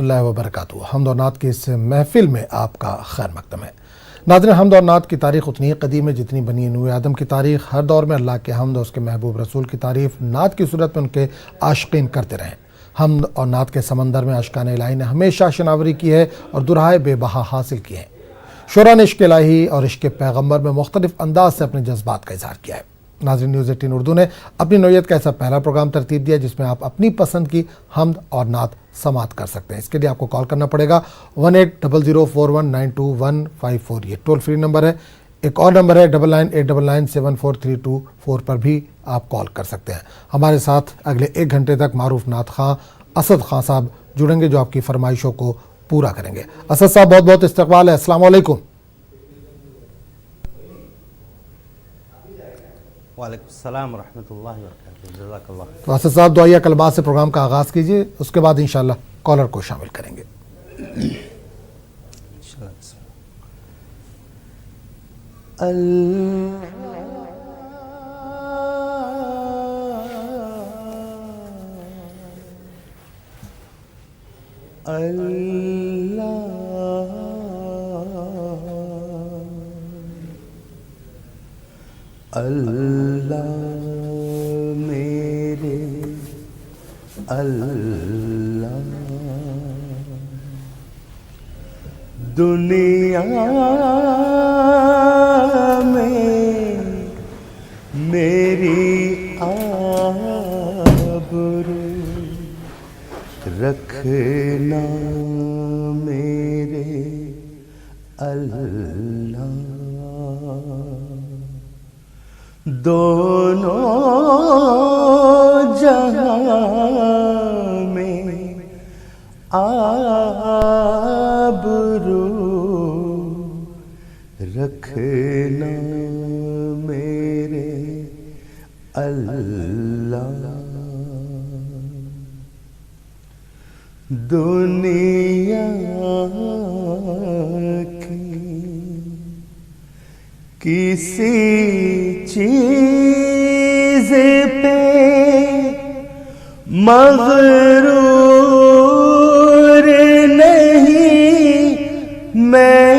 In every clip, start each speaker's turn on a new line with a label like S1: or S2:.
S1: اللہ وبرکاتہ۔ حمد و نعت کی اس محفل میں آپ کا خیر مقدم ہے۔ ناظرین، حمد و نعت کی تاریخ اتنی ہی قدیم ہے جتنی بنی نوح آدم کی تاریخ۔ ہر دور میں اللہ کے حمد اور اس کے محبوب رسول کی تعریف نعت کی صورت میں ان کے عاشقین کرتے رہیں۔ حمد اور نعت کے سمندر میں عاشقان الہی نے ہمیشہ شناوری کی ہے اور درائے بے بہا حاصل کیے ہیں۔ شعراء نے عشق الہی اور عشق پیغمبر میں مختلف انداز سے اپنے جذبات کا اظہار کیا ہے۔ ناظرین، نیوز 18 اردو نے اپنی نوعیت کا ایسا پہلا پروگرام ترتیب دیا جس میں آپ اپنی پسند کی حمد اور نعت سماعت کر سکتے ہیں۔ اس کے لیے آپ کو کال کرنا پڑے گا 180041921554، یہ ٹول فری نمبر ہے۔ ایک اور نمبر ہے 9989974324 پر بھی آپ کال کر سکتے ہیں۔ ہمارے ساتھ اگلے 1 گھنٹے تک معروف نعت خواں اسد خان صاحب جڑیں گے جو آپ کی فرمائشوں کو پورا کریں گے۔ اسد صاحب، بہت بہت استقبال ہے، السلام علیکم۔
S2: وعلیکم السلام ورحمۃ اللہ وبرکاتہ، جزاک اللہ۔
S1: تو اسد صاحب دعائیہ کلمات سے پروگرام کا آغاز کیجیے، اس کے بعد انشاءاللہ کالر کو شامل کریں گے۔
S2: اللہ میرے اللہ، دنیا میں میری آبرو رکھنا میرے اللہ، دونوں جہاں میں آبرو رکھنا میرے اللہ، دنیا کسی چیز پہ مغرور نہیں میں،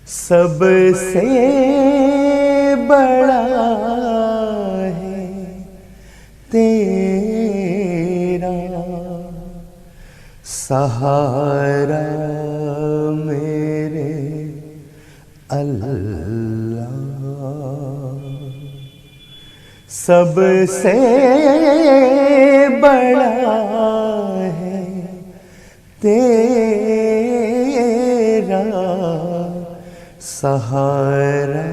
S2: سب سے بڑا ہے تیرا سہارا میرے اللہ، سب سے بڑا ہے تیرا سہارا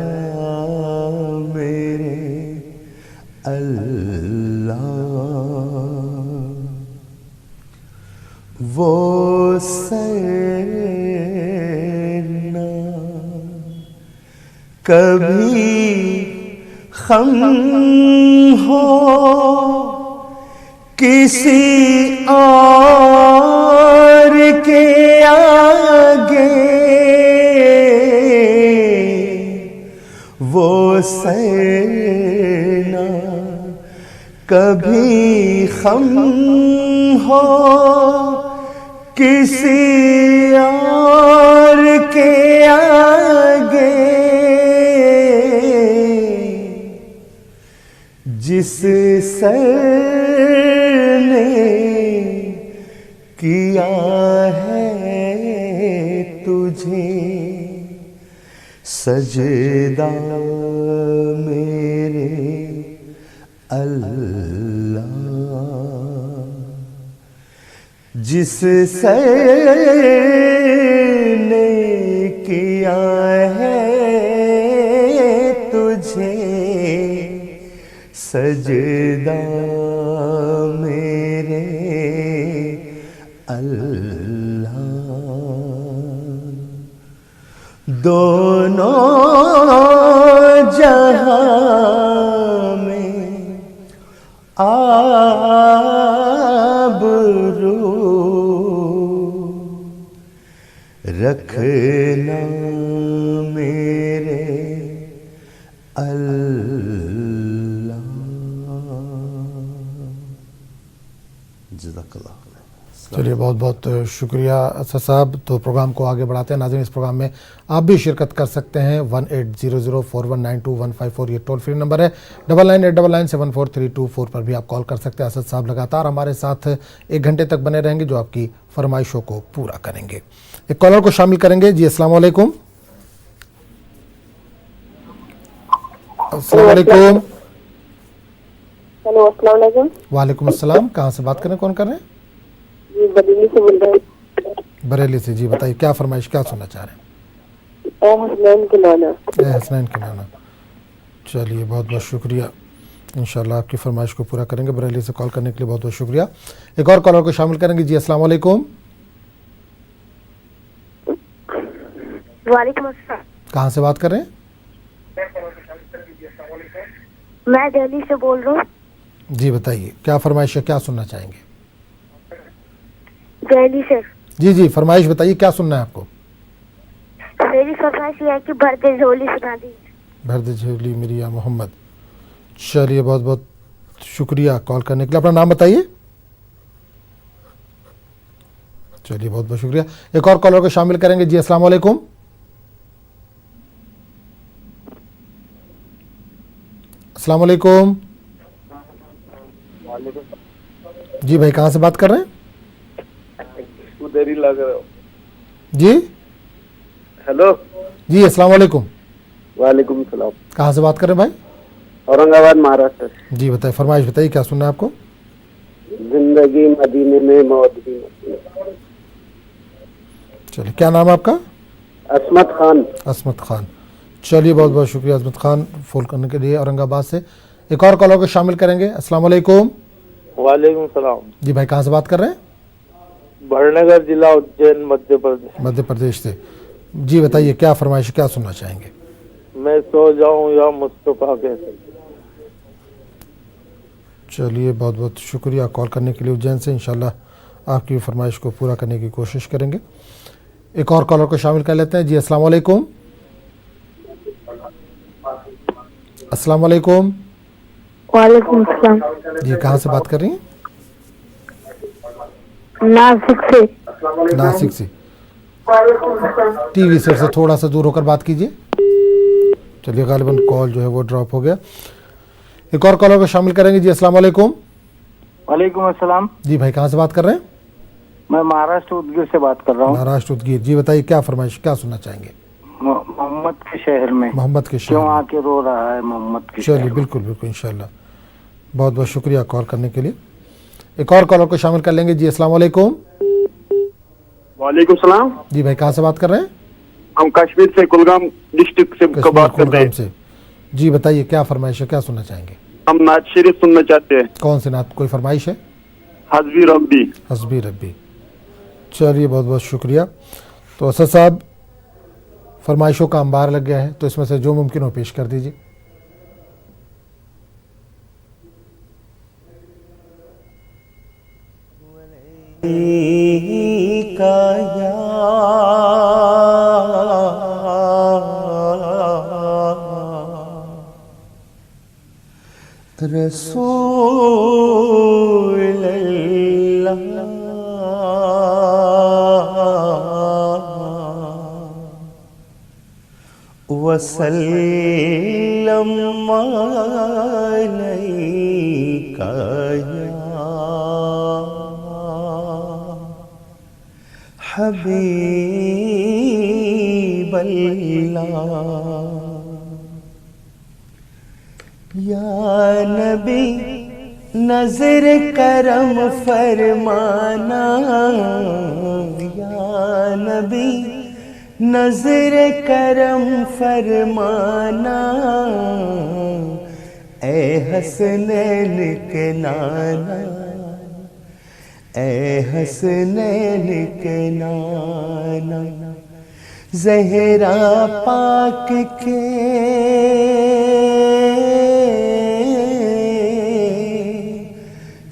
S2: میرے اللہ، وہ سرنا کبھی خم ہو کسی اور کے آگے، وہ سرنا کبھی خم ہو کسی اور کے آگے، جس سر نے کیا ہے تجھے سجدہ میرے اللہ، جس سر نے کیا ہے تجھے سجدہ میرے اللہ، دونوں جہاں میں آبرو رکھنا میرے اللہ۔ جزاک اللہ خیر۔
S1: چلیے بہت بہت شکریہ اسد صاحب۔ تو پروگرام کو آگے بڑھاتے ہیں ناظرین، اس پروگرام میں آپ بھی شرکت کر سکتے ہیں۔ 180041922154 یہ ٹول فری نمبر ہے۔ 9989974324 پر بھی آپ کال کر سکتے ہیں۔ اسد صاحب لگاتار ہمارے ساتھ 1 گھنٹے تک بنے رہیں گے جو آپ کی فرمائشوں کو پورا کریں گے۔ ایک کالر کو شامل کریں گے۔ جی السلام علیکم۔ السلام علیکم۔
S3: ہیلو السلام علیکم۔
S1: وعلیکم السلام۔ کہاں سے بات کریں، کون کر رہے ہیں؟
S3: جی بریلی سے بول رہے ہیں۔
S1: بریلی سے۔ جی بتائیے کیا فرمائش، کیا سننا چاہ رہے ہیں؟
S3: اے حسنین کے نانا۔
S1: اے حسنین کے نانا۔ چلیے بہت بہت شکریہ، انشاءاللہ آپ کی فرمائش کو پورا کریں گے۔ بریلی سے کال کرنے کے لیے بہت بہت شکریہ۔ ایک اور کالر کو شامل کریں گے۔ جی السلام علیکم۔
S3: وعلیکم السلام۔
S1: کہاں سے بات کر رہے ہیں؟
S3: میں دہلی سے بول رہا ہوں۔
S1: جی بتائیے کیا فرمائش ہے، کیا سننا چاہیں گے؟
S3: دہلی سے۔
S1: جی جی فرمائش بتائیے، کیا سننا ہے آپ کو؟
S3: میری فرمائش یہ ہے کہ بھرتے جھولی سنا دیجیے۔
S1: بھر دے جھولی میری یا محمد۔ چلیے بہت بہت شکریہ کال کرنے کے لیے۔ اپنا نام بتائیے۔ چلیے بہت بہت شکریہ۔ ایک اور کالر کو شامل کریں گے۔ جی السلام علیکم۔ السلام علیکم۔ جی بھائی کہاں سے بات کر رہے ہیں؟ جی
S4: ہیلو
S1: جی السلام علیکم۔
S4: وعلیکم السلام۔
S1: کہاں سے بات کر رہے ہیں بھائی؟
S4: اورنگ آباد مہاراشٹر۔
S1: جی بتائیے فرمائش بتائیے، کیا سننا ہے آپ کو؟
S4: زندگی مدینے میں موت بھی مدینے۔
S1: چلیے کیا نام ہے آپ کا؟
S4: عصمت خان۔
S1: عصمت خان۔ چلیے بہت بہت شکریہ عصمت خان فون کرنے کے لیے اورنگ آباد سے۔ ایک اور کالر کو شامل کریں گے۔ السلام علیکم۔
S5: وعلیکم السلام۔
S1: جی بھائی کہاں سے بات کر رہے ہیں؟
S5: بھڑنگر ضلع اجین مدھیہ پردیش۔
S1: مدھیہ پردیش سے۔ جی بتائیے کیا فرمائش، کیا سننا چاہیں گے؟
S5: میں سو جاؤں یا مصطفیٰ کے ساتھ۔
S1: چلیے بہت بہت شکریہ کال کرنے کے لیے اجین سے، انشاءاللہ آپ کی فرمائش کو پورا کرنے کی کوشش کریں گے۔ ایک اور کالر کو شامل کر لیتے ہیں۔ جی السلام علیکم۔ السلام علیکم۔
S3: وعلیکم السلام۔
S1: جی کہاں سے بات کر رہی ہیں؟
S3: ناسک سے۔
S1: ناسک سے۔ ٹی وی سیٹ سے تھوڑا سا دور ہو کر بات کیجیے۔ چلیے غالباً کال جو ہے وہ ڈراپ ہو گیا۔ ایک اور کالر کو شامل کریں گے۔ جی السلام علیکم۔
S5: وعلیکم السلام۔
S1: جی بھائی کہاں سے بات کر رہے ہیں؟
S5: میں مہاراشٹر ادگیر سے بات کر رہا ہوں۔
S1: مہاراشٹر ادگیر۔ جی بتائیے کیا فرمائش، کیا سننا چاہیں گے؟
S5: محمد کے شہر میں
S1: محمد کے
S5: کیوں
S1: شہر
S5: آ
S1: میں۔
S5: کے رو رہا ہے محمد کے
S1: چلیے
S5: شہر۔
S1: بالکل بالکل انشاءاللہ۔ بہت بہت شکریہ کال کرنے کے لیے۔ ایک اور کالر کو شامل کر لیں گے۔ جی السلام علیکم۔
S4: وعلیکم السلام۔
S1: جی بھائی کہاں سے بات کر رہے ہیں؟
S4: ہم کشمیر سے کلگام ڈسٹرکٹ سے
S1: کشمیر
S4: بات کر رہے
S1: کلگام
S4: ہیں۔
S1: سے۔ جی بتائیے کیا فرمائش ہے، کیا سننا چاہیں گے؟
S4: ہم نعت شریف سننا چاہتے ہیں۔
S1: کون سے نعت، کوئی فرمائش ہے؟
S4: حسبی ربی۔
S1: حسبی ربی۔ چلیے بہت بہت شکریہ۔ تو اسد صاحب فرمائشوں کا انبار لگ گیا ہے، تو اس میں سے جو ممکن ہو پیش کر دیجیے۔
S2: رسول اللہ وسلم علیک یا حبیب اللہ یا نبی نظر کرم فرمانا یا نبی نظر کرم فرمانا اے حسنین کے نانا اے حسنین کے نانا زہرا پاک کے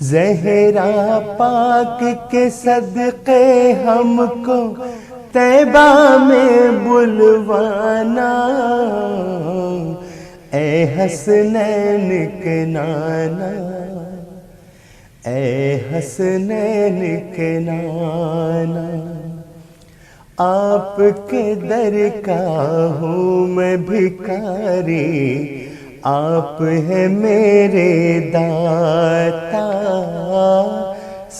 S2: زہرا پاک کے صدقے ہم کو طیبہ میں بلوانا اے حسنین کے نانا
S6: اے حسنین کے نانا آپ کے در کا ہوں میں بھکاری، آپ ہیں میرے داتا،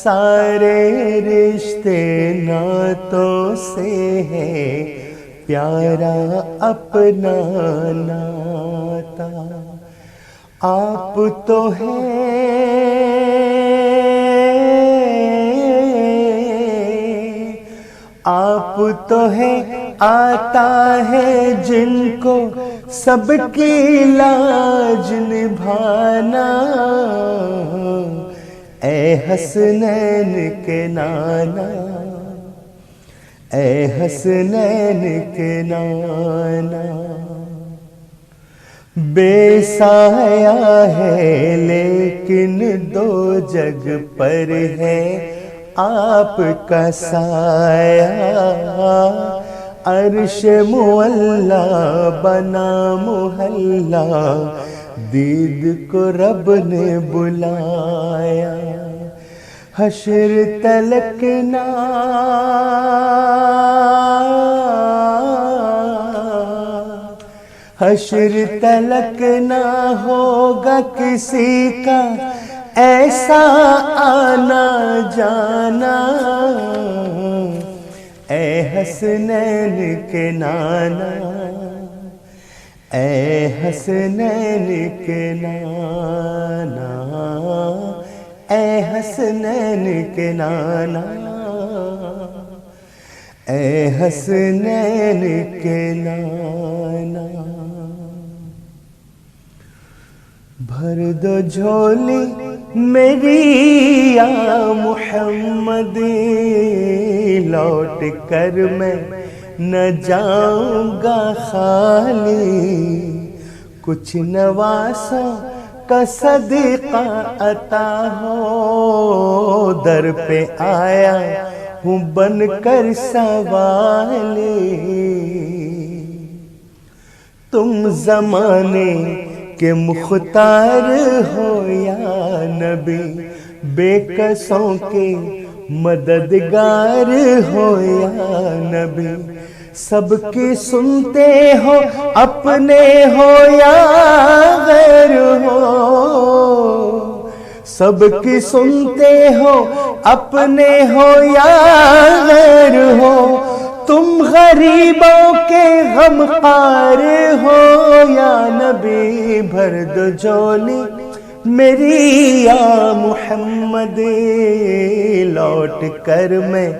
S6: سارے رشتے ناتوں سے ہے پیارا اپنا ناتا، آپ تو ہیں آپ تو ہے آتا ہے جن کو سب کی لاج نبھانا، اے حسنین کے نانا، اے حسنین کے نانا، بے سایہ ہے لیکن دو جگ پر ہے آپ کا سایہ، عرش معلا بنا محلہ، دید کو رب نے بلایا، حشر تلک نہ حشر تلک نہ ہوگا کسی کا ایسا آنا جانا، اے حسنین کے نانا، اے حسنین کے نانا، اے حسنین کے نانا، اے حسنین کے نانا، بھر دو جھولی میری یا محمد، لوٹ کر میں نہ جاؤں گا خالی، کچھ نواسوں کا صدقہ عطا ہو، در پہ آیا ہوں بن کر سوالی، تم زمانے کہ مختار ہو یا نبی، بے کسوں کے مددگار ہو یا نبی، سب کی سنتے ہو اپنے ہو یا غیر ہو، سب کی سنتے ہو اپنے ہو یا غیر ہو، تم غریبوں کے غمخوار ہو یا نبی، بھر دو جھولی میری یا محمد، لوٹ کر میں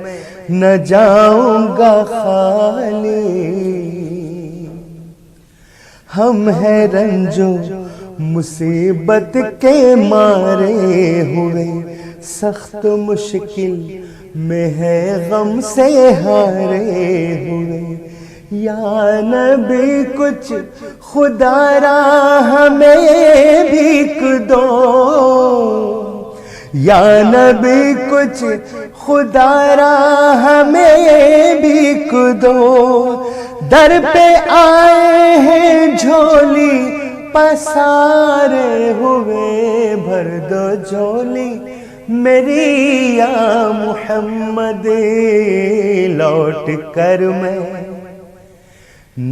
S6: نہ جاؤں گا خالی، ہم ہیں رنجو مصیبت کے مارے ہوئے، سخت مشکل میں ہے غم سے ہارے ہوئے، یا نبی کچھ خدا را ہمیں بھیک دو، یا نبی کچھ خدا را ہمیں بھیک دو، در پہ آئے ہیں جھولی پسارے ہوئے، بھر دو جھولی میری یا محمد، لوٹ کر میں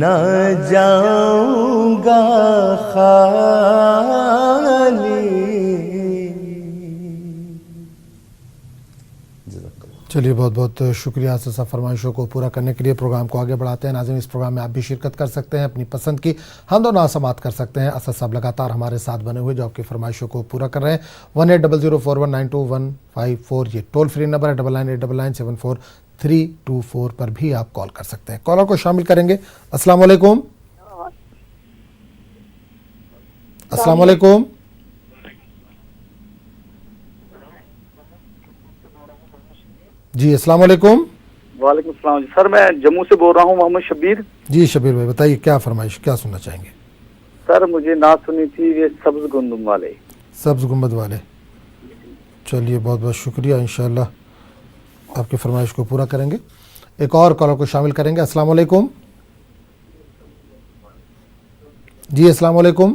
S6: نہ جاؤں گا خالی۔
S1: چلیے بہت بہت شکریہ اساتذہ، فرمائشوں کو پورا کرنے کے لیے پروگرام کو آگے بڑھاتے ہیں۔ ناظرین، اس پروگرام میں آپ بھی شرکت کر سکتے ہیں، اپنی پسند کی حمد و نعت سماعت کر سکتے ہیں۔ اسد صاحب لگاتار ہمارے ساتھ بنے ہوئے جو آپ کی فرمائشوں کو پورا کر رہے ہیں۔ 180041925154 یہ ٹول فری نمبر ہے، 9989974324 پر بھی آپ کال کر سکتے ہیں۔ کالر کو شامل کریں گے۔ السلام علیکم۔ السلام علیکم۔ جی السلام علیکم۔
S5: وعلیکم السلام جی سر، میں جموں سے بول رہا ہوں، محمد شبیر۔
S1: جی شبیر بھائی بتائیے، کیا فرمائش، کیا سننا چاہیں گے؟
S5: سر مجھے نعت سنی تھی یہ سبز گندم والے،
S1: سبز گنبد والے۔ چلیے بہت بہت شکریہ، انشاءاللہ آپ کی فرمائش کو پورا کریں گے۔ ایک اور کالر کو شامل کریں گے۔ السلام علیکم۔ جی السلام علیکم۔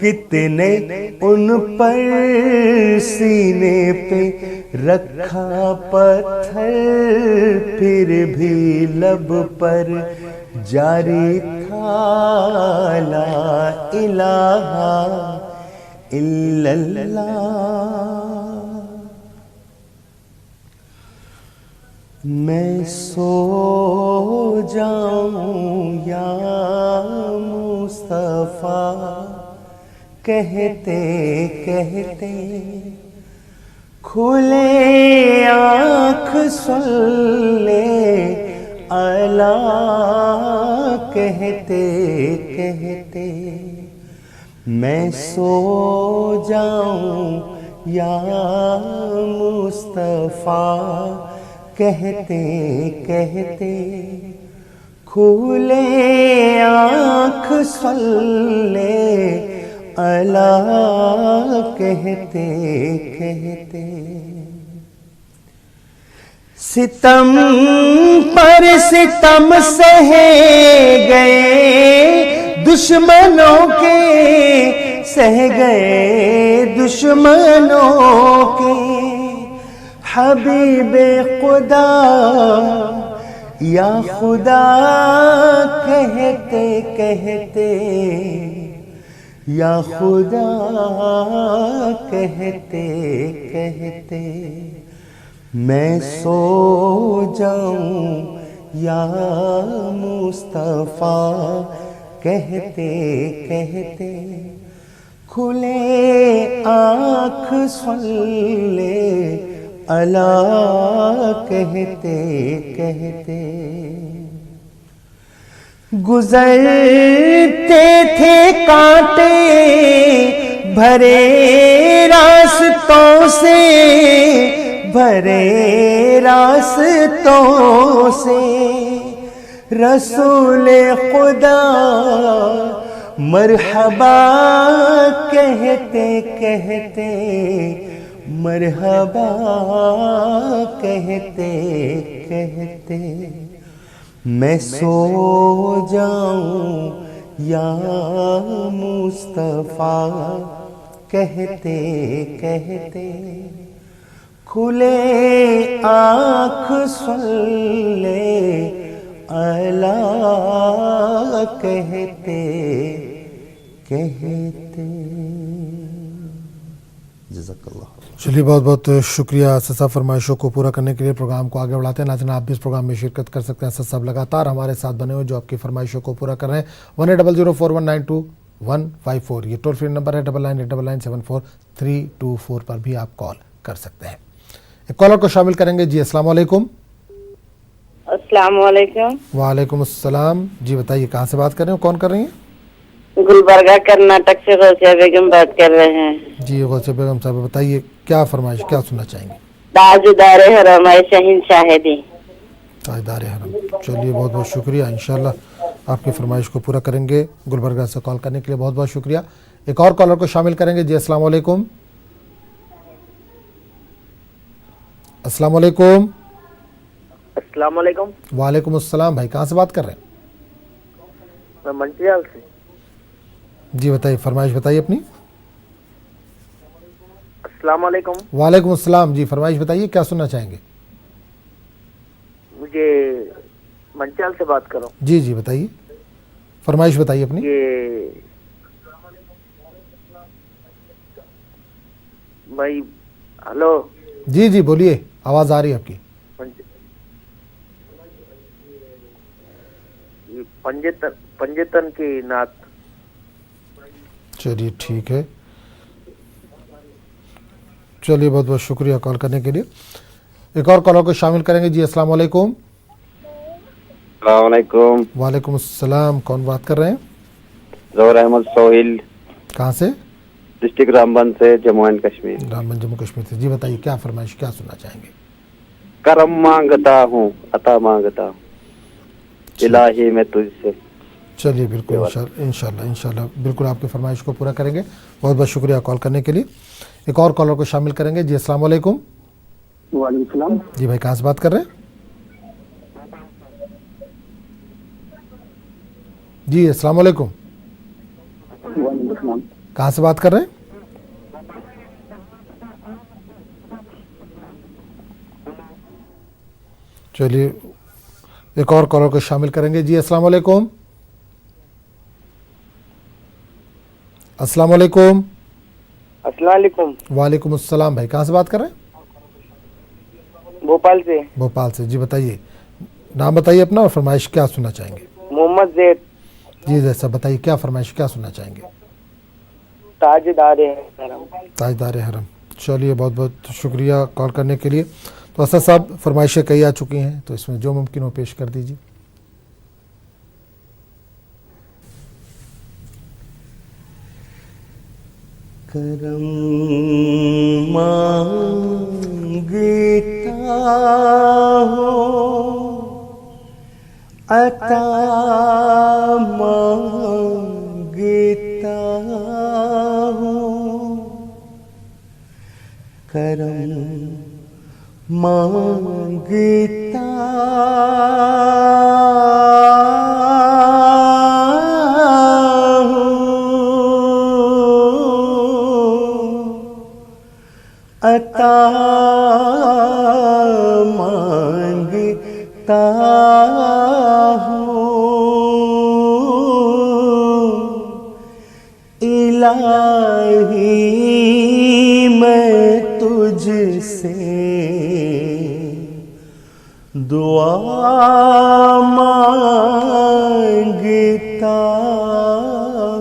S6: کتنے ان پر سینے پہ رکھا پتھر، پھر بھی لب پر جاری تھا لا الہ الا اللہ۔ میں سو جاؤں یا مصطفیٰ کہتے کہتے، کھلے آنکھ سن لے اعلیٰ کہتے کہتے، میں سو جاؤں یا مصطفیٰ کہتے کہتے، کھلے آنکھ سن لے اللہ کہتے کہتے، ستم پر ستم سہے گئے دشمنوں کے، سہ گئے دشمنوں کے، حبیب خدا یا خدا کہتے کہتے، یا خدا کہتے کہتے، میں سو جاؤں یا مصطفیٰ کہتے کہتے، کھلے آنکھ سن لے اللہ کہتے کہتے، گزرتے تھے کانٹے بھرے راستوں سے، بھرے راستوں سے، رسول خدا مرحبا کہتے کہتے، مرحبا کہتے کہتے، میں سو جاؤں یا مصطفیٰ کہتے کہتے، کھلے آنکھ سن لے اللہ کہتے کہتے۔ جزاک اللہ۔
S1: چلیے بہت بہت شکریہ اسد صاحب، فرمائشوں کو پورا کرنے کے لیے پروگرام کو آگے بڑھاتے ہیں۔ ناظرین آپ بھی اس پروگرام میں شرکت کر سکتے ہیں، اسد صاحب لگاتار ہمارے ساتھ بنے ہوئے جو آپ کی فرمائشوں کو پورا کر رہے ہیں۔ 180041925154 یہ ٹول فری نمبر ہے، 9989874324 پر بھی آپ کال کر سکتے ہیں۔ ایک کالر کو شامل کریں گے۔ جی السلام علیکم۔
S7: السلام علیکم۔
S1: وعلیکم السلام، جی بتائیے کہاں سے بات کر رہے ہیں، کون کر رہی ہیں؟
S7: گلبرگہ کرناٹک سے غوثیہ بیگم بات کر رہے ہیں۔
S1: جی غوثیہ بیگم صاحب بتائیے کیا فرمائش، کیا سننا چاہیں گے؟
S7: تاجدار حرم شہین شاہدی۔
S1: تاجدار حرم، چلیے بہت بہت شکریہ، انشاءاللہ آپ کی فرمائش کو پورا کریں گے۔ گلبرگہ سے کال کرنے کے لیے بہت بہت شکریہ۔ ایک اور کالر کو شامل کریں گے۔ جی السلام علیکم۔ السلام علیکم۔
S4: السلام علیکم،
S1: وعلیکم السلام، بھائی کہاں سے بات کر رہے ہیں؟
S4: میں منٹریال سے۔
S1: جی بتائیے، فرمائش بتائیے اپنی۔
S4: السلام علیکم،
S1: وعلیکم السلام، جی فرمائش بتائیے کیا سننا چاہیں گے؟
S4: مجھے منٹریال سے بات کر رہا ہوں۔
S1: جی جی بتائیے، فرمائش بتائیے اپنی۔
S4: یہ بھائی ہلو،
S1: جی جی بولیے، آواز آ رہی ہے آپ کی۔
S4: پنجتن کی نعت۔
S1: چلیے ٹھیک ہے، چلیے بہت بہت شکریہ کال کرنے کے لیے۔ ایک اور کالر کو شامل کریں گے۔ جی السلام علیکم۔
S8: السلام علیکم۔
S1: وعلیکم السلام، کون بات کر رہے ہیں؟
S8: ظہور احمد سہیل،
S1: کہاں سے؟
S8: ڈسٹرکٹ رامبن سے، جموں اینڈ کشمیر۔
S1: رامبن جموں کشمیر سے، جی بتائیے کیا فرمائش، کیا سننا چاہیں گے؟
S8: کرم مانگتا ہوں، عطا مانگتا ہوں، الہی میں تجھ سے۔
S1: چلیے بالکل، انشاءاللہ بالکل آپ کی فرمائش کو پورا کریں گے۔ بہت بہت شکریہ کال کرنے کے لیے۔ ایک اور کالر کو شامل کریں گے۔ جی السلام علیکم۔
S9: وعلیکم السلام۔
S1: جی بھائی کہاں سے بات کر رہے ہیں؟ جی السلام علیکم۔
S9: وعلیکم السلام۔
S1: کہاں سے بات کر رہے ہیں؟ چلیے ایک اور کالر کو شامل کریں گے. جی السلام علیکم. السلام علیکم.
S4: السلام علیکم.
S1: وعلیکم السلام بھائی, کہاں سے بات کر رہے ہیں؟
S4: بھوپال سے.
S1: بھوپال سے. جی بتائیے, نام بتائیے اپنا اور فرمائش کیا سننا چاہیں گے؟
S4: محمد زید.
S1: جی جیسا بتائیے, کیا فرمائش کیا سننا چاہیں گے؟
S4: تاجدار حرم.
S1: تاجدار حرم. چلیے بہت بہت شکریہ کال کرنے کے لیے. تو اسد صاحب فرمائشیں کئی آ چکی ہیں, تو اس میں جو ممکن ہو پیش کر دیجیے.
S6: کرم مانگتا ہوں عطا مانگتا ہوں, کرم مانگتا عطا مانگتا ہوں, الہی میں تجھ سے دعا مانگتا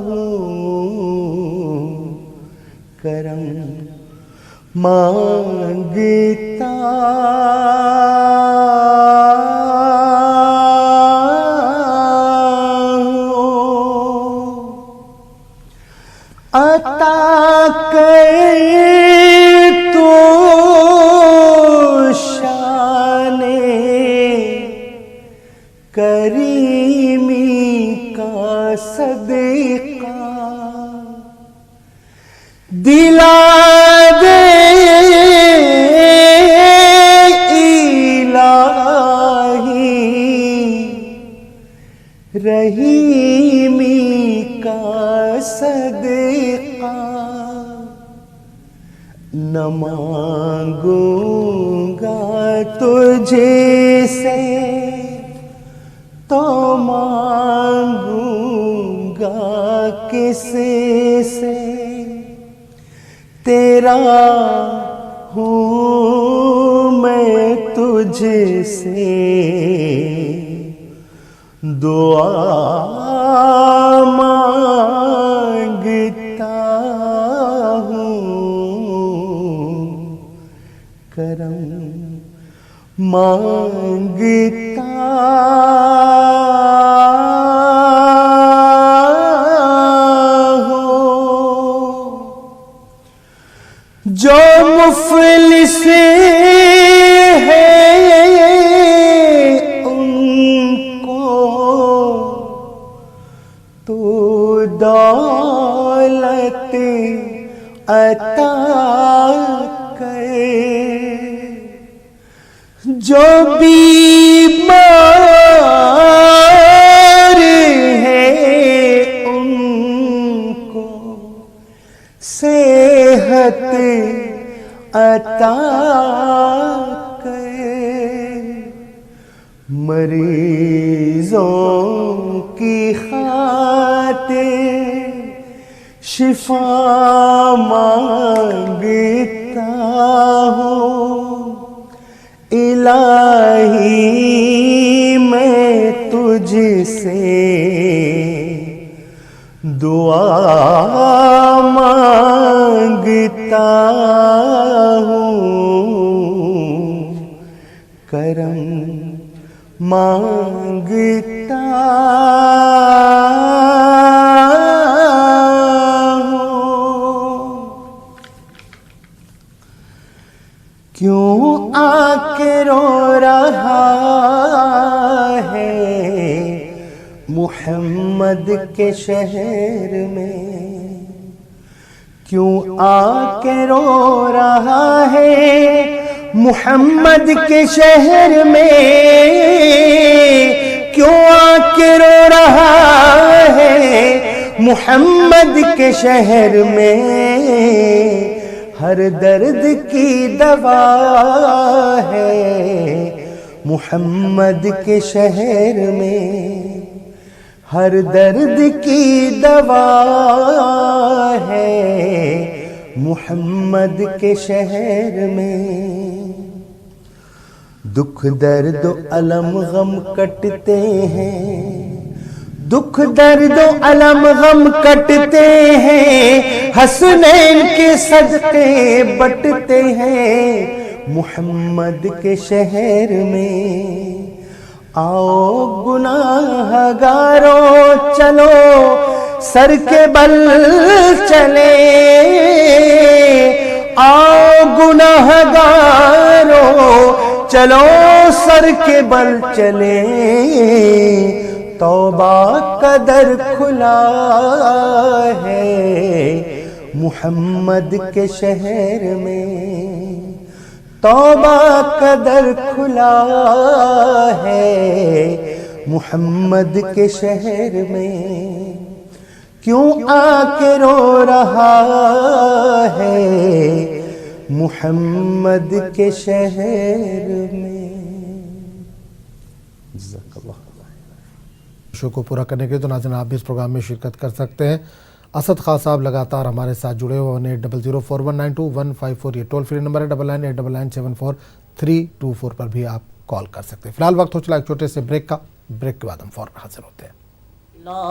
S6: ہوں, کرم مانگتا ہوں, عطا کر تو شان کریمی کا صدقہ دلا دے رحیمی کا صدقہ, نہ مانگوں گا تجھے سے تو مانگوں گا کس سے, تیرا ہوں میں تجھ سے دعا مانگتا ہوں, کرم مانگتا ہوں, جو مفلس ہے دولت عطا کر, جو بیمار ہے ان کو صحت عطا کر, مریضوں کی خاطر شفا مانگتا ہوں, الہی میں تجھ سے دعا مانگتا ہوں, کرم مانگتا ہوں, کیوں آ کے رو رہا ہے محمد کے شہر میں, کیوں آ کے رو رہا ہے محمد کے شہر میں, کیوں آ کے رو رہا ہے محمد کے شہر میں ہر درد کی دوا ہے محمد کے شہر میں ہر درد کی دوا ہے محمد کے شہر میں دکھ درد و الم غم کٹتے ہیں دکھ درد و الم غم کٹتے ہیں حسنین کے صدقے بٹتے ہیں محمد کے شہر میں آؤ گناہ گاروں چلو سر کے بل چلے آؤ گناہ گاروں چلو سر کے بل چلے توبہ کا در کھلا ہے محمد کے شہر میں توبہ کا در کھلا ہے محمد کے شہر میں کیوں آ کے رو رہا ہے محمد کے شہر میں
S1: شو کو پورا کرنے کے لیے تو ناظرین آپ بھی اس پروگرام میں شرکت کر سکتے ہیں اسد خان صاحب لگاتار ہمارے ساتھ جڑے ہوئے 8004192154 یہ ٹول فری نمبر ہے 9989974324 پر بھی آپ کال کر سکتے ہیں. فی الحال وقت ہو چلا ایک چھوٹے سے بریک کا بریک کے بعد ہم فوراً حاضر ہوتے ہیں.
S10: لا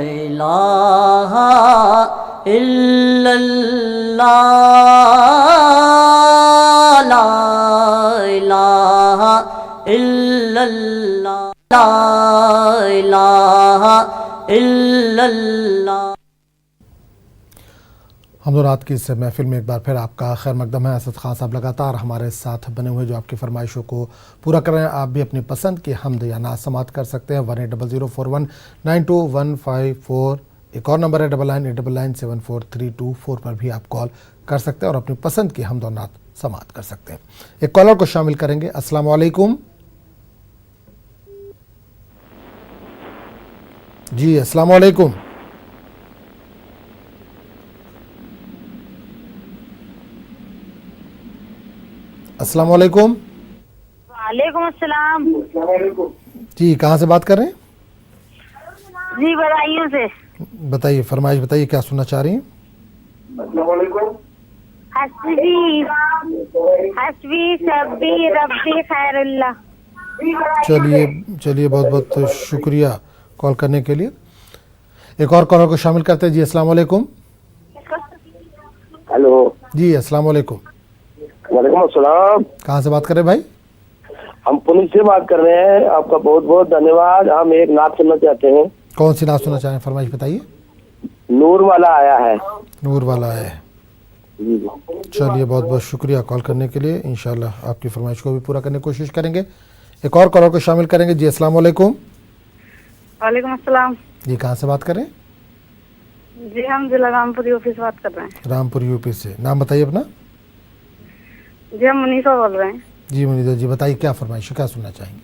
S10: الہ الا اللہ لا الہ الا اللہ لا الہ الا اللہ.
S1: حمد و نعت کی اس محفل میں ایک بار پھر آپ کا خیر مقدم ہے. اسد خان صاحب لگاتار ہمارے ساتھ بنے ہوئے جو آپ کی فرمائشوں کو پورا کر رہے ہیں. آپ بھی اپنی پسند کی حمد یا نعت سماعت کر سکتے ہیں 180041922154 ایک اور نمبر ہے 9989974324 پر بھی آپ کال کر سکتے ہیں اور اپنی پسند کی حمد و نعت سماعت کر سکتے ہیں. ایک کالر کو شامل کریں گے. السلام علیکم. جی السلام علیکم. السلام علیکم.
S3: وعلیکم السلام.
S1: جی کہاں سے بات کر رہے ہیں؟
S3: جی بدایوں سے.
S1: بتائیے فرمائش بتائیے کیا سننا چاہ رہی ہیں؟
S3: حسبی سبی ربی خیر اللہ.
S1: چلیے بہت بہت شکریہ کال کرنے کے لیے. ایک اور کالر کو شامل کرتے ہیں. جی السلام علیکم.
S4: ہلو
S1: جی السلام علیکم.
S4: وعلیکم السلام.
S1: کہاں سے بات کر رہے ہیں بھائی؟
S4: ہم پولیس سے بات کر رہے ہیں. آپ کا بہت بہت دھنیہ واد. ہم ایک نعت سننا چاہتے ہیں.
S1: کون سی نعت سننا چاہیں؟ فرمائش بتائیے.
S4: نور والا آیا ہے.
S1: نور والا ہے. چلیے بہت بہت شکریہ کال کرنے کے لیے. انشاءاللہ آپ کی فرمائش کو بھی پورا کرنے کی کوشش کریں گے. ایک اور کالر کو شامل کریں گے. جی السلام علیکم.
S3: وعلیکم السلام.
S1: جی کہاں سے بات کریں؟
S3: جی ہم ضلع رامپور یو پی سے بات کر رہے ہیں.
S1: رامپور یو پی سے. نام بتائیے اپنا.
S3: جی ہم منیفا بول رہے ہیں.
S1: جی منیفا جی بتائیے کیا فرمائش کیا سننا چاہیں گے؟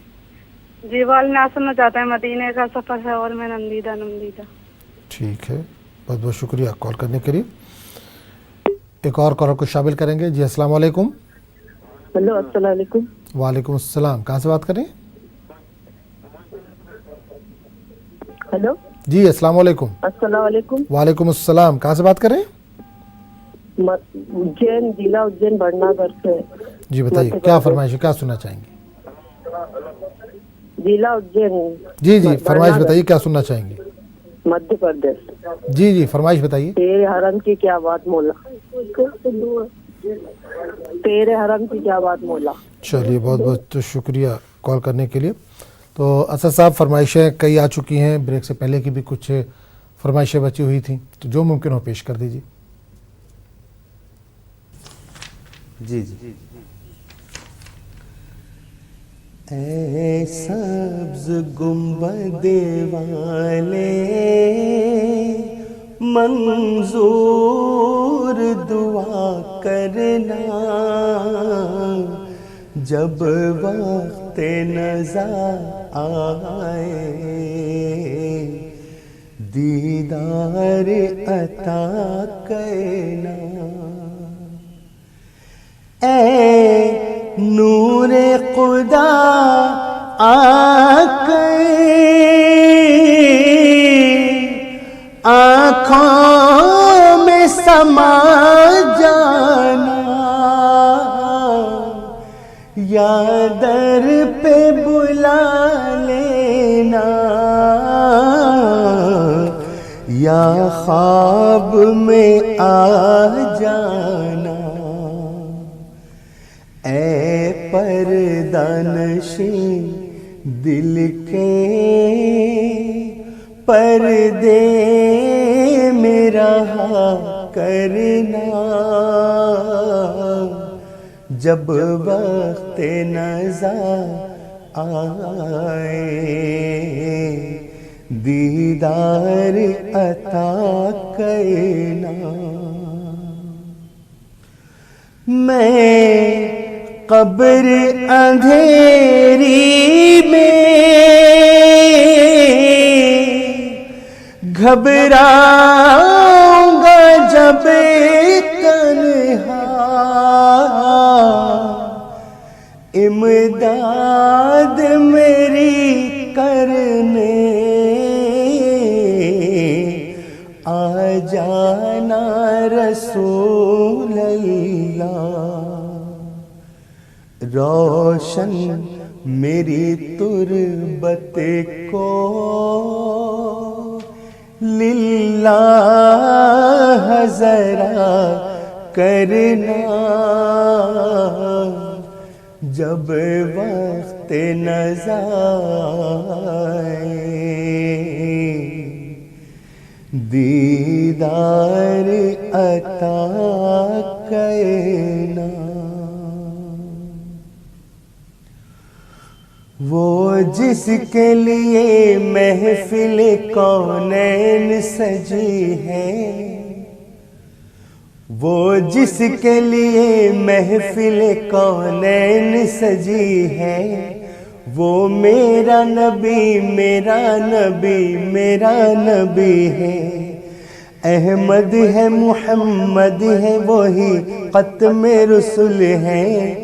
S3: جی والنا سننا چاہتے ہیں. مدینے کا سفر ہے اور میں نندیدہ.
S1: ٹھیک ہے بہت بہت شکریہ کال کرنے کے لیے. ایک اور کالر کو شامل کریں گے. جی السلام علیکم.
S7: ہلو السلام علیکم.
S1: وعلیکم السلام. کہاں سے بات کریں؟
S7: ہلو
S1: جی السلام علیکم.
S7: السلام علیکم.
S1: وعلیکم السلام. کہاں سے بات کریں؟
S7: اجین ضلع اجین بڑھنا گھر سے.
S1: جی بتائیے کیا فرمائش کیا سننا چاہیں گے؟
S7: ضلع اجین.
S1: جی فرمائش بتائیے کیا سننا چاہیں گے؟
S7: مدھیہ پردیش.
S1: جی فرمائش بتائیے.
S7: تیرے حرم کی کیا بات مولا. تیرے حرم کی کیا بات مولا.
S1: چلیے بہت بہت شکریہ کال کرنے کے لیے. تو اسد صاحب فرمائشیں کئی آ چکی ہیں. بریک سے پہلے کی بھی کچھ فرمائشیں بچی ہوئی تھیں تو جو ممکن ہو پیش کر دیجیے.
S2: جی
S6: اے سبز گنبد والے منظور دعا کرنا جب وقت نزا آئے. دیدار عطا کرنا، اے نور خدا آ کر آنکھوں میں سما جانا، یا در پہ بلا لینا، یا خواب میں آ جانا، اے پردہ نشین دل کے پردے میں رہا کرنا، جب وقت نزا آئے دیدار عطا کرنا۔ میں قبر اندھیری میں گھبراؤں گا جب تنہا، امداد میری کرنے آ جانا رسول اللہ، روشن میری تربت کو للہ ذرا کرنا، جب وقت نزا آئے دیدار عطا کرنا۔ وہ جس کے لیے محفل کونین سجی ہے، وہ جس کے لیے محفل کونین سجی ہے، وہ میرا نبی میرا نبی میرا نبی ہے، احمد ہے محمد ہے وہی ختم رسول ہے،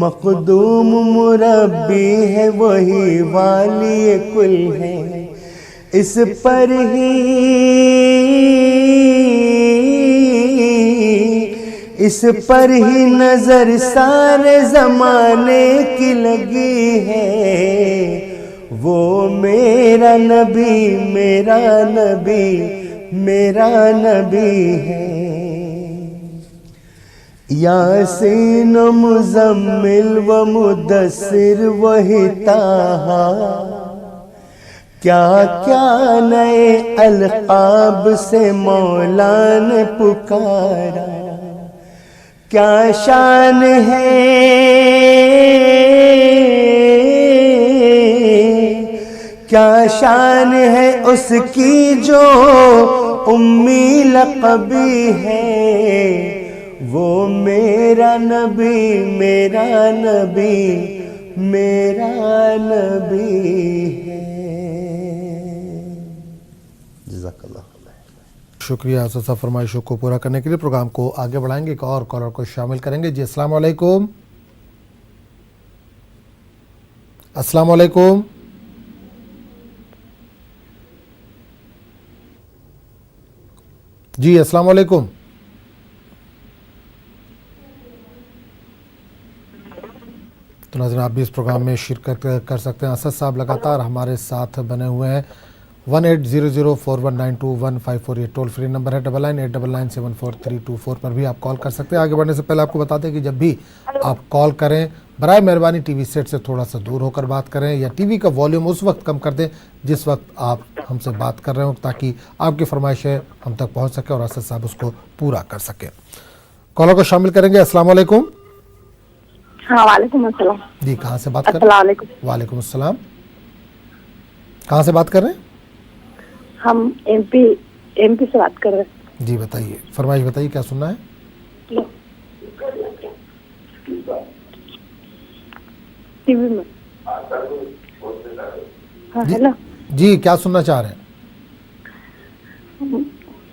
S6: مقدوم مربی ہے وہی والی کل ہے، اس پر ہی نظر سارے زمانے کی لگی ہے، وہ میرا نبی میرا نبی میرا نبی ہے، یاسین و مزمل و مدثر وہی طٰہٰ، کیا کیا نئے القاب سے مولا نے پکارا، کیا شان ہے کیا شان ہے اس کی جو امی لقبی ہے، وہ میرا نبی میرا نبی میرا نبی ہے۔
S1: جزاک اللہ۔ شکریہ اساتذہ، فرمائشوں کو پورا کرنے کے لیے پروگرام کو آگے بڑھائیں گے، ایک اور کالر کو شامل کریں گے۔ جی السلام علیکم۔ السلام علیکم۔ جی السلام علیکم۔ تو ناظرین آپ بھی اس پروگرام میں شرکت کر سکتے ہیں۔ اسد صاحب لگاتار ہمارے ساتھ بنے ہوئے ہیں۔ 180041921548 یہ ٹول فری نمبر ہے، 9989974324 پر بھی آپ کال کر سکتے ہیں۔ آگے بڑھنے سے پہلے آپ کو بتا دیں کہ جب بھی آپ کال کریں برائے مہربانی ٹی وی سیٹ سے تھوڑا سا دور ہو کر بات کریں، یا ٹی وی کا والیوم اس وقت کم کر دیں جس وقت آپ ہم سے بات کر رہے ہوں، تاکہ آپ کی فرمائشیں ہم تک پہنچ سکیں اور اسد صاحب اس کو پورا کر سکیں۔ کالر کو شامل کریں گے۔ السلام علیکم۔
S3: ہاں وعلیکم السلام۔
S1: جی کہاں سے بات کر رہے ہیں؟
S3: السلام علیکم۔
S1: وعلیکم السلام۔ کہاں سے بات کر رہے ہیں؟
S3: ہم ایم پی سے بات کر رہے ہیں۔
S1: جی بتائیے، فرمائش بتائیے، کیا سننا ہے؟
S3: ٹی وی میں۔ ہاں ہیلو۔
S1: جی کیا سننا چاہ رہے ہیں؟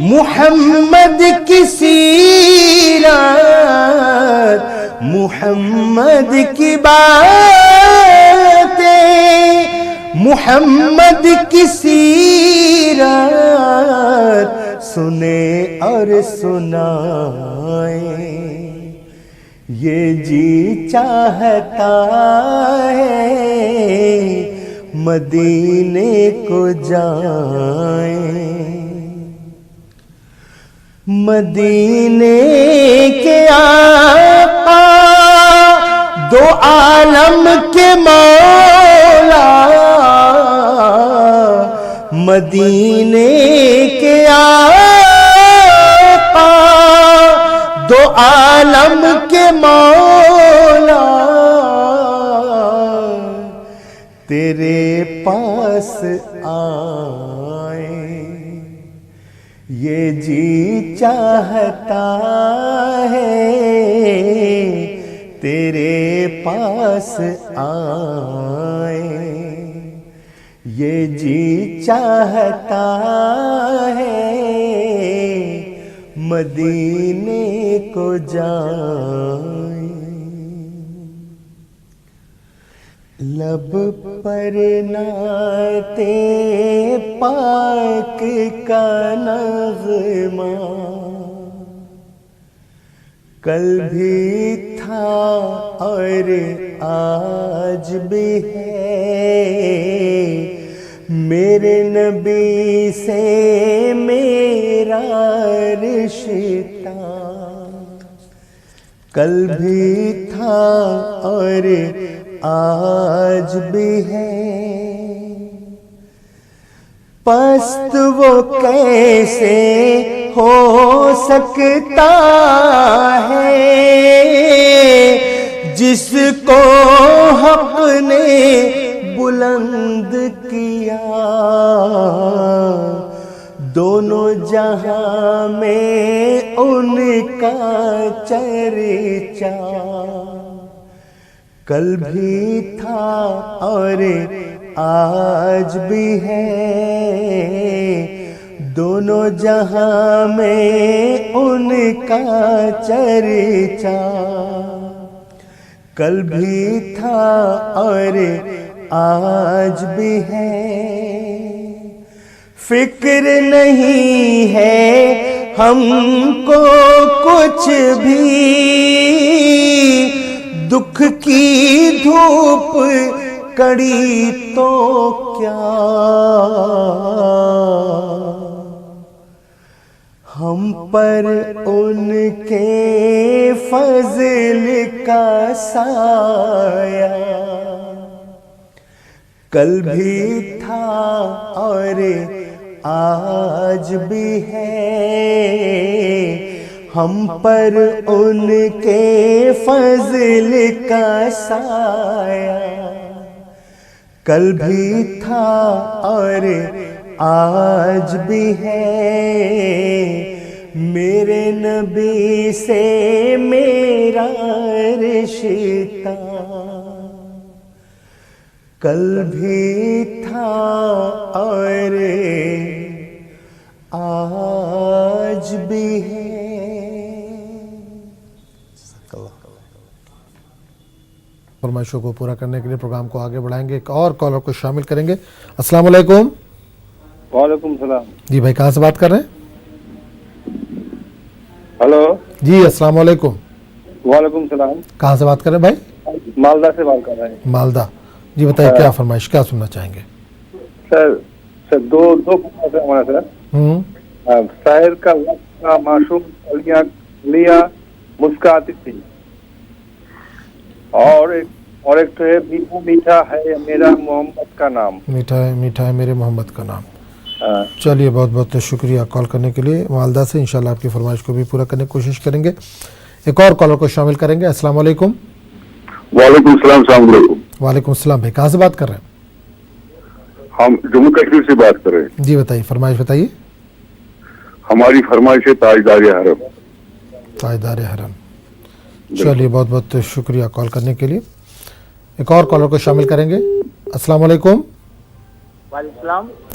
S6: محمد کی سیرت محمد کی باتیں محمد کی سیرت سنے اور سنائیں یہ جی چاہتا ہے مدینے کو جائیں مدینے کے آقا دو عالم کے مولا مدینے کے آقا دو عالم کے مولا تیرے پاس آئیں یہ جی چاہتا ہے تیرے پاس آئیں یہ جی چاہتا ہے مدینے کو جائیں لب پر نعت پاک کا نغمہ کل بھی تھا اور آج بھی ہے میرے نبی سے میرا رشتہ کل بھی تھا اور آج بھی ہے پست وہ کیسے ہو سکتا ہے جس کو حق نے بلند کیا دونوں جہاں میں ان کا چرچا کل بھی تھا اور آج بھی ہے دونوں جہاں میں ان کا چرچا کل بھی تھا اور آج بھی ہے فکر نہیں ہے ہم کو کچھ بھی دکھ کی دھوپ کڑی تو کیا ہم پر ان کے فضل کا سایہ کل بھی تھا اور آج بھی ہے ہم پر ان کے فضل کا سایہ کل بھی تھا اور آج بھی ہے میرے نبی سے میرا رشتہ کل بھی تھا اور آج بھی ہے
S1: فرمائشوں کو پورا کرنے کے لیے پروگرام کو آگے بڑھائیں گے ایک اور کالر کو شامل کریں گے السلام علیکم
S5: وعلیکم السلام
S1: جی بھائی کہاں سے بات کر رہے ہیں
S5: ہلو
S1: جی السلام علیکم
S5: وعلیکم السلام
S1: کہاں سے بات کر رہے ہیں بھائی
S5: مالدہ سے بات کر رہے ہیں
S1: مالدہ جی بتائیے کیا فرمائش کیا سننا چاہیں گے
S5: سر دو ہمارا سر شاعر کا وقت کا معشوق لیا مسکراتی تھی اور ایک تو ہے میٹھا ہے میرا محمد کا نام
S1: میٹھا ہے میرے محمد کا نام چلیے بہت بہت شکریہ کال کرنے کے لیے والدہ سے انشاءاللہ آپ کی فرمائش کو بھی پورا کرنے کی کوشش کریں گے ایک اور کالر کو شامل کریں گے السلام علیکم
S11: وعلیکم السلام السلام علیکم
S1: وعلیکم السلام بھائی کہاں سے بات کر رہے ہیں
S11: ہم جموں کشمیر سے بات کر رہے ہیں
S1: جی بتائیے فرمائش بتائیے
S11: ہماری فرمائش ہے تاجدار حرم
S1: تاجدار حرم چلیے بہت بہت شکریہ کال کرنے کے لیے ایک اور کالر کو شامل کریں گے السلام علیکم
S2: وعلیکم السلام